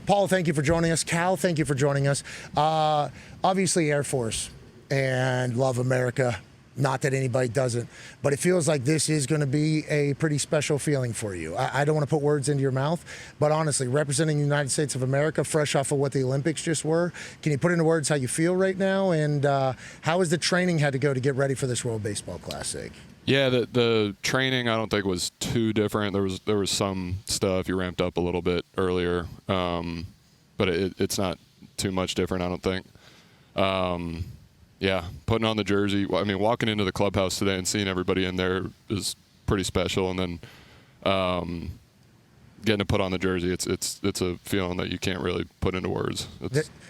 Paul, thank you for joining us. Cal, thank you for joining us. Obviously, Air Force and love America. Not that anybody doesn't, but it feels like this is going to be a pretty special feeling for you. I don't want to put words into your mouth, but honestly, representing the United States of America, fresh off of what the Olympics just were, can you put into words how you feel right now, and how has the training had to go to get ready for this World Baseball Classic? Yeah, the training I don't think was too different. There was some stuff you ramped up a little bit earlier, but it's not too much different, I don't think. Yeah, putting on the jersey. I mean, walking into the clubhouse today and seeing everybody in there is pretty special. And then getting to put on the jersey, it's a feeling that you can't really put into words.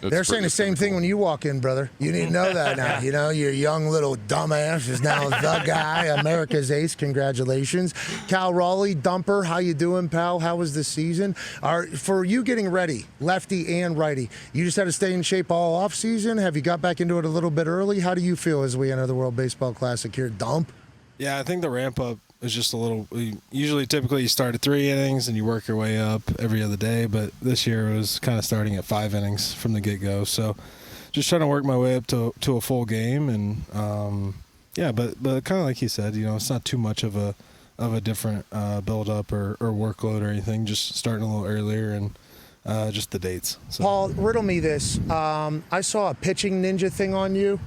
They're saying the same thing when you walk in, brother. You need to know that now. You know, your young little dumbass is now the guy, America's ace. Congratulations. Cal Raleigh, dumper, how you doing, pal? How was the season? For you getting ready, lefty and righty, you just had to stay in shape all off season? Have you got back into it a little bit early? How do you feel as we enter the World Baseball Classic here? Dump? Yeah, I think the ramp up is just a little. Typically you start at 3 innings and you work your way up every other day, but this year it was kind of starting at 5 innings from the get-go. So just trying to work my way up to a full game, and but kind of like he said, it's not too much of a different build-up or workload or anything. Just starting a little earlier and just the dates. So. Paul, riddle me this. I saw a pitching ninja thing on you.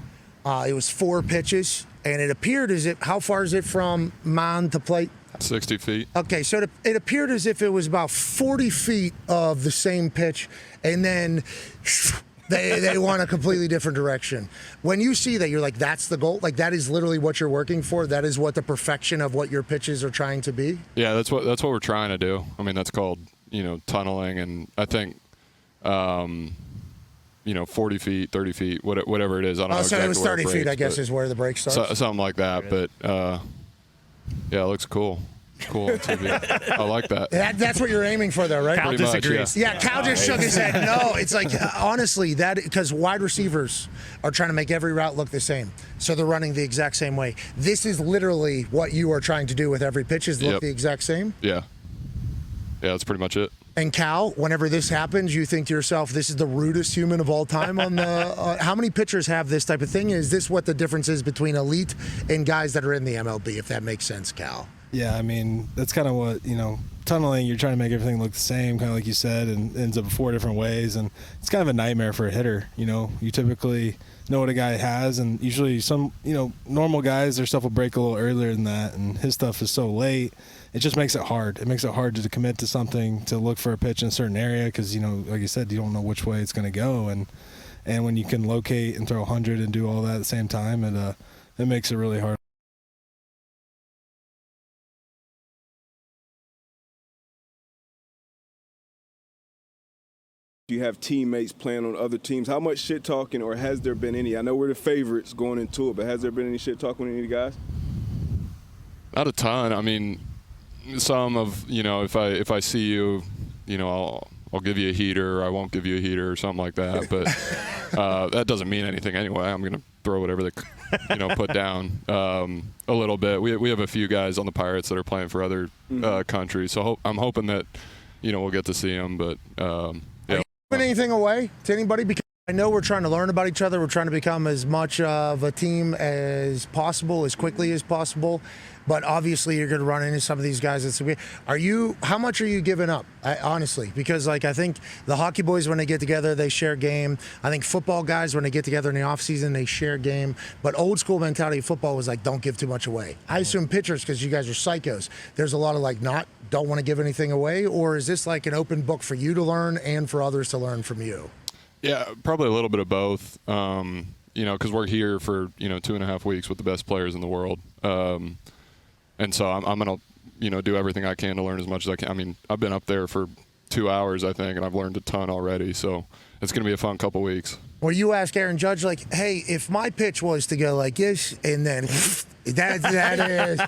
It was 4 pitches. And it appeared as if, how far is it from mound to plate? 60 feet. Okay, so it appeared as if it was about 40 feet of the same pitch, and then they went a completely different direction. When you see that, you're like, that's the goal? Like, that is literally what you're working for? That is what the perfection of what your pitches are trying to be? Yeah, that's what we're trying to do. I mean, that's called, tunneling, and I think 40 feet, 30 feet, whatever it is. I don't know exactly it was 30 where it feet, breaks, I guess, is where the break starts? Something like that. But, yeah, it looks cool. Cool on TV. I like that. That's what you're aiming for, though, right? Cal disagrees. Yeah, Cal just shook his head. No, it's like, honestly, because wide receivers are trying to make every route look the same. So they're running the exact same way. This is literally what you are trying to do with every pitch, is look the exact same? Yeah. Yeah, that's pretty much it. And Cal, whenever this happens, you think to yourself, this is the rudest human of all time on the how many pitchers have this type of thing? Is this what the difference is between elite and guys that are in the MLB, if that makes sense, Cal? Yeah, I mean, that's kind of what, tunneling, you're trying to make everything look the same, kind of like you said, and ends up 4 different ways. And it's kind of a nightmare for a hitter. You typically know what a guy has, and usually some, normal guys, their stuff will break a little earlier than that, and his stuff is so late. It just makes it hard. It makes it hard to commit to something, to look for a pitch in a certain area because, like you said, you don't know which way it's going to go. And when you can locate and throw 100 and do all that at the same time, it makes it really hard. You have teammates playing on other teams. How much shit talking, or has there been any? I know we're the favorites going into it, but has there been any shit talking with any guys? Not a ton. I mean, some of, if I see you, I'll give you a heater, or I won't give you a heater, or something like that. But that doesn't mean anything anyway. I'm gonna throw whatever they put down a little bit. We have a few guys on the Pirates that are playing for other countries, so I'm hoping that we'll get to see them. But yeah. Giving anything away to anybody? Because I know we're trying to learn about each other. We're trying to become as much of a team as possible, as quickly as possible. But obviously, you're going to run into some of these guys. How much are you giving up, honestly? Because, I think the hockey boys, when they get together, they share game. I think football guys, when they get together in the offseason, they share game. But old school mentality of football was don't give too much away. I assume pitchers, because you guys are psychos, there's a lot of don't want to give anything away? Or is this like an open book for you to learn and for others to learn from you? Yeah, probably a little bit of both. Because we're here for 2.5 weeks with the best players in the world. And so I'm going to, do everything I can to learn as much as I can. I mean, I've been up there for 2 hours, I think, and I've learned a ton already. So it's going to be a fun couple weeks. Well, you ask Aaron Judge, hey, if my pitch was to go like this, and then that is,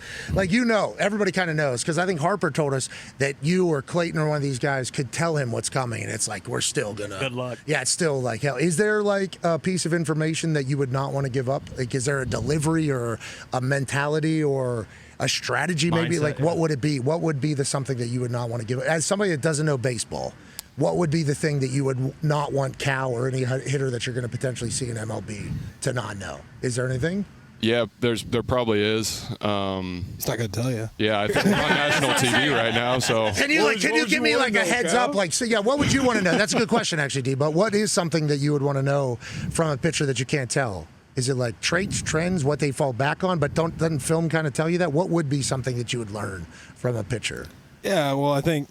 everybody kind of knows. Because I think Harper told us that you or Clayton or one of these guys could tell him what's coming, and it's we're still going to. Good luck. Yeah, it's still hell. Is there a piece of information that you would not want to give up? Is there a delivery or a mentality or a strategy maybe? Mindset, what would it be? What would be the something that you would not want to give? As somebody that doesn't know baseball, what would be the thing that you would not want Cal or any hitter that you're going to potentially see in MLB to not know? Is there anything? Yeah, there probably is. He's not going to tell you. Yeah, I think we're on national TV right now. So can you give me like a heads up? Like, so yeah, what would you want to know? That's a good question, actually, D. But what is something that you would want to know from a pitcher that you can't tell? Is it like traits, trends, what they fall back on? But doesn't film kind of tell you that? What would be something that you would learn from a pitcher? Yeah, well, I think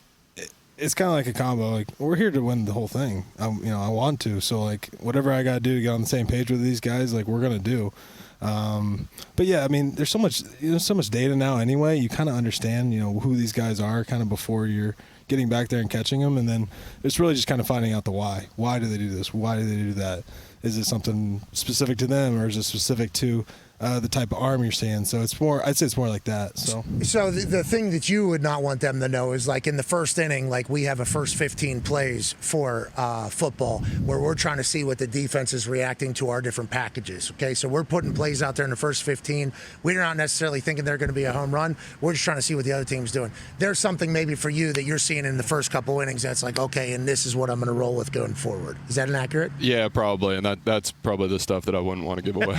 it's kind of like a combo. Like, we're here to win the whole thing. I want to. So like, whatever I got to do to get on the same page with these guys, like, we're gonna do. But yeah, I mean, there's so much data now anyway. You kind of understand, who these guys are kind of before you're getting back there and catching them, and then it's really just kind of finding out the why. Why do they do this? Why do they do that? Is it something specific to them, or is it specific to the type of arm you're seeing? So I'd say it's more like that. So the thing that you would not want them to know is, like, in the first inning, like, we have a first 15 plays for football where we're trying to see what the defense is reacting to our different packages. Okay, so we're putting plays out there in the first 15. We're not necessarily thinking they're going to be a home run. We're just trying to see what the other team's doing. There's something maybe for you that you're seeing in the first couple innings that's like, okay, and this is what I'm going to roll with going forward. Is that inaccurate? Yeah, probably, and that's probably the stuff that I wouldn't want to give away.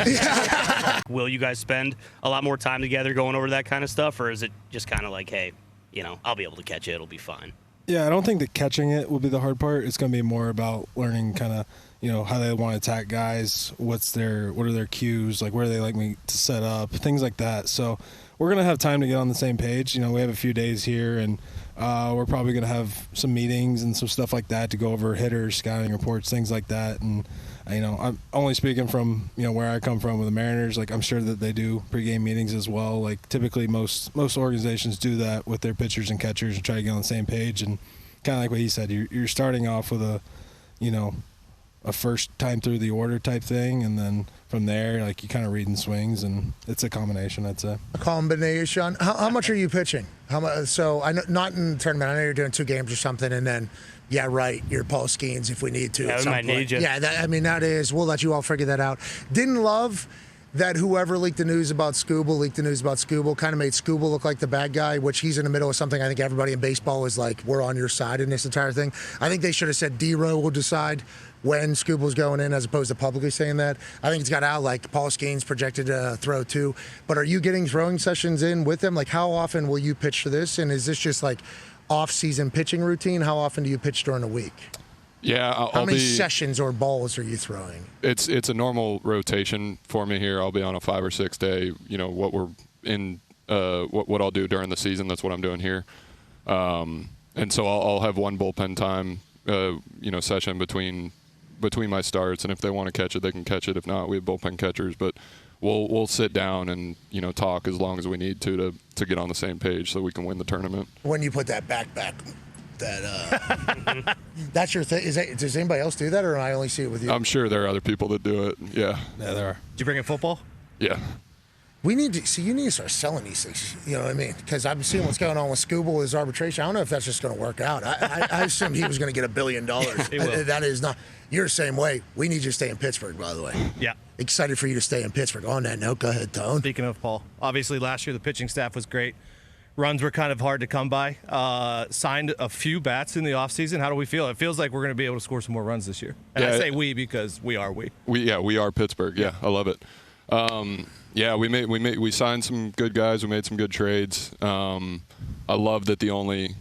Will you guys spend a lot more time together going over that kind of stuff, or is it just kind of like, hey, I'll be able to catch it, it'll be fine? Yeah, I don't think that catching it will be the hard part. It's going to be more about learning kind of, how they want to attack guys, what are their cues, like where they like me to set up, things like that. So we're going to have time to get on the same page. We have a few days here, and we're probably going to have some meetings and some stuff like that to go over hitters, scouting reports, things like that. And I'm only speaking from where I come from with the Mariners. Like, I'm sure that they do pregame meetings as well. Like, typically most organizations do that with their pitchers and catchers and try to get on the same page. And kind of like what he said, you're starting off with a first time through the order type thing, and then from there, like, you kind of reading swings, and it's a combination, I'd say. A combination. How much are you pitching? How much? So I know, not in the tournament. I know you're doing 2 games or something, and then. Yeah, right. You're Paul Skenes if we need to. Yeah, we might need you. Yeah, that is. We'll let you all figure that out. Didn't love that whoever leaked the news about Scooble, kind of made Scooble look like the bad guy, which he's in the middle of something. I think everybody in baseball is like, we're on your side in this entire thing. I think they should have said D-Row will decide when Scooble's going in, as opposed to publicly saying that. I think it's got out like Paul Skenes projected to throw 2. But are you getting throwing sessions in with them? Like, how often will you pitch for this? And is this just like off-season pitching routine? How often do you pitch during the week? Yeah, how many sessions or balls are you throwing? It's a normal rotation for me here. I'll be on a 5 or 6 day. What we're in, what I'll do during the season. That's what I'm doing here, and so I'll have one bullpen time, session between my starts. And if they want to catch it, they can catch it. If not, we have bullpen catchers, but. We'll sit down and talk as long as we need to get on the same page so we can win the tournament. When you put that back, that's your thing. Does anybody else do that, or do I only see it with you? I'm sure there are other people that do it. Yeah, there are. Did you bring in football? Yeah. We need to see. You need to start selling these things. You know what I mean? Because I've been seeing what's going on with Scooble, his arbitration. I don't know if that's just going to work out. I assumed he was going to get $1 billion. That is not. You're the same way. We need you to stay in Pittsburgh, by the way. Yeah. Excited for you to stay in Pittsburgh. On that note, go ahead, Tone. Speaking of Paul, obviously last year the pitching staff was great. Runs were kind of hard to come by. Signed a few bats in the offseason. How do we feel? It feels like we're going to be able to score some more runs this year. And I say we because we are we. We are Pittsburgh. Yeah, I love it. We signed some good guys. We made some good trades. I love that the only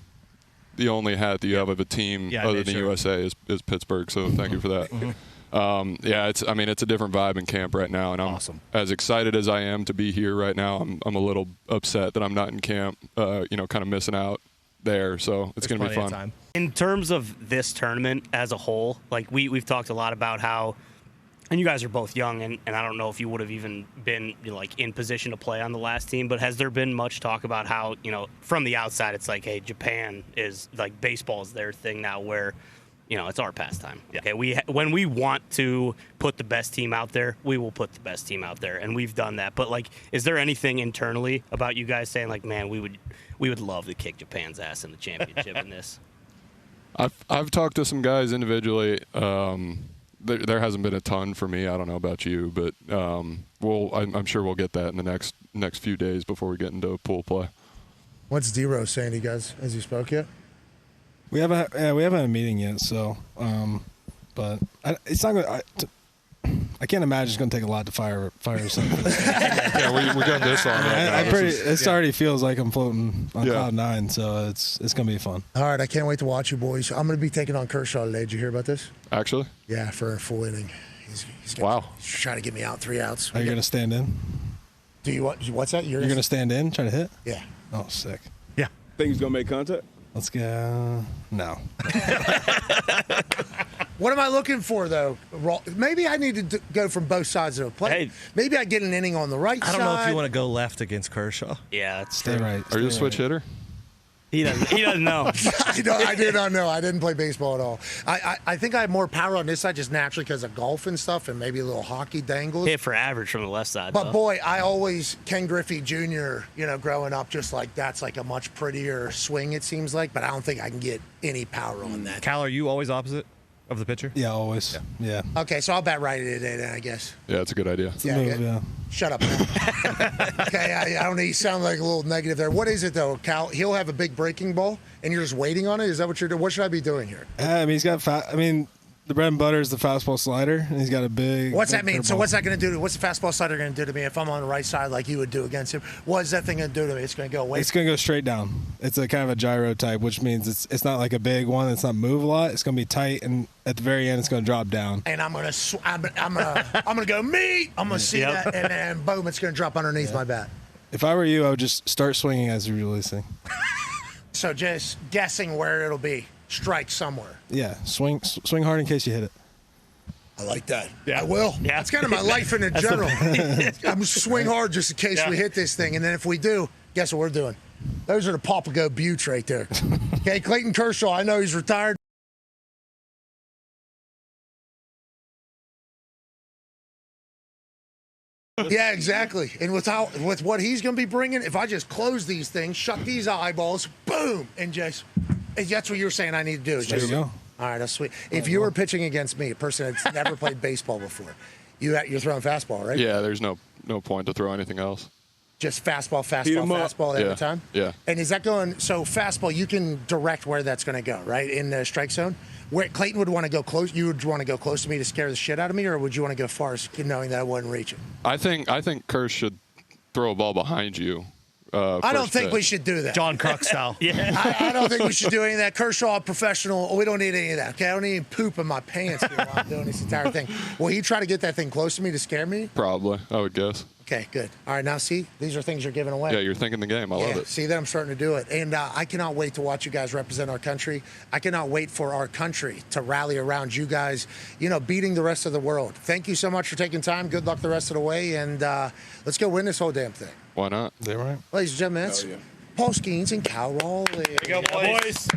hat that you have of a team other than USA is Pittsburgh. So thank you for that. It's a different vibe in camp right now, and I'm as excited as I am to be here right now. I'm a little upset that I'm not in camp. Kind of missing out there. So it's going to be fun. In terms of this tournament as a whole, like we've talked a lot about how. And you guys are both young, and I don't know if you would have even been in position to play on the last team, but has there been much talk about how, from the outside, it's like, hey, Japan is, like, baseball is their thing now where, it's our pastime. Yeah. Okay, when we want to put the best team out there, we will put the best team out there, and we've done that. But, like, is there anything internally about you guys saying, like, man, we would love to kick Japan's ass in the championship in this? I've talked to some guys individually. There hasn't been a ton for me. I don't know about you, but I'm sure we'll get that in the next few days before we get into pool play. What's D-Rose saying to you guys? Has he spoke yet? We haven't had a meeting yet, so but it's not going. I can't imagine it's going to take a lot to fire something. Yeah, we got this on. It already feels like I'm floating on cloud 9, so it's going to be fun. All right, I can't wait to watch you boys. I'm going to be taking on Kershaw today. Did you hear about this? Actually? Yeah, for a full inning. He's Wow. He's trying to get me out 3 outs. Are you going to stand in? Do you want? What's that? You're going to stand in, try to hit? Yeah. Oh, sick. Yeah. Think he's gonna make contact? Let's go. No. What am I looking for, though? Maybe I need to go from both sides of the plate. Hey. Maybe I get an inning on the right side. I don't know if you want to go left against Kershaw. Yeah, it's Stay right. Are you a stay switch right. hitter? He doesn't know. I do not know. I didn't play baseball at all. I think I have more power on this side just naturally because of golf and stuff and maybe a little hockey dangles. Hit for average from the left side. But though. boy, I always Ken Griffey Jr. Growing up, just like that's like a much prettier swing. It seems like, but I don't think I can get any power on that. Cal, are you always opposite of the pitcher? Yeah, always. Yeah. Okay, so I'll bat righty today then, I guess. Yeah, it's a good idea. It's a move, good. yeah. Shut up. Okay, I don't need. You sound like a little negative there. What is it though, Cal? He'll have a big breaking ball, and you're just waiting on it. Is that what you're doing? What should I be doing here? I mean, he's got the bread and butter is the fastball slider, and he's got a big. What's that big mean? So curveball. what's that going to do? What's the fastball slider going to do to me if I'm on the right side like you would do against him? What is that thing going to do to me? It's going to go away. It's going to go straight down. It's a kind of a gyro type, which means it's not like a big one. It's not move a lot. It's going to be tight, and at the very end, it's going to drop down. And I'm gonna go meet. I'm gonna see that, and then boom, it's gonna drop underneath my bat. If I were you, I would just start swinging as you're releasing. So just guessing where it'll be, strike somewhere. Yeah, swing hard in case you hit it. I like that. Yeah, I will. Yeah. That's kind of my life in general. I'm swing hard just in case we hit this thing, and then if we do, guess what we're doing? Those are the Papago Buttes right there. Okay, Clayton Kershaw. I know he's retired. Yeah, exactly. And with what he's going to be bringing, if I just close these things, shut these eyeballs, boom, and that's what you're saying I need to do. Is There you go. All right, that's sweet. If you were pitching against me, a person that's never played baseball before, you're throwing fastball, right? Yeah, there's no point to throw anything else. Just fastball Heat 'em up. every Yeah. time? Yeah. And is that going, so fastball, you can direct where that's going to go, right? In the strike zone? Where Clayton would want to go close, you would want to go close to me to scare the shit out of me, or would you want to go far knowing that I wouldn't reach it? I think Kersh should throw a ball behind you. I don't think we should do that. John Kruk style. I don't think we should do any of that. Kershaw, professional. We don't need any of that. Okay, I don't need poop in my pants here while I'm doing this entire thing. Will he try to get that thing close to me to scare me? Probably, I would guess. Okay, good. All right, now see, these are things you're giving away. Yeah, you're thinking the game. I love it. See that I'm starting to do it. And I cannot wait to watch you guys represent our country. I cannot wait for our country to rally around you guys, beating the rest of the world. Thank you so much for taking time. Good luck the rest of the way. And let's go win this whole damn thing. Why not? Is that right? Ladies and gentlemen, that's Paul Skenes and Cal Raleigh. There you go, boys.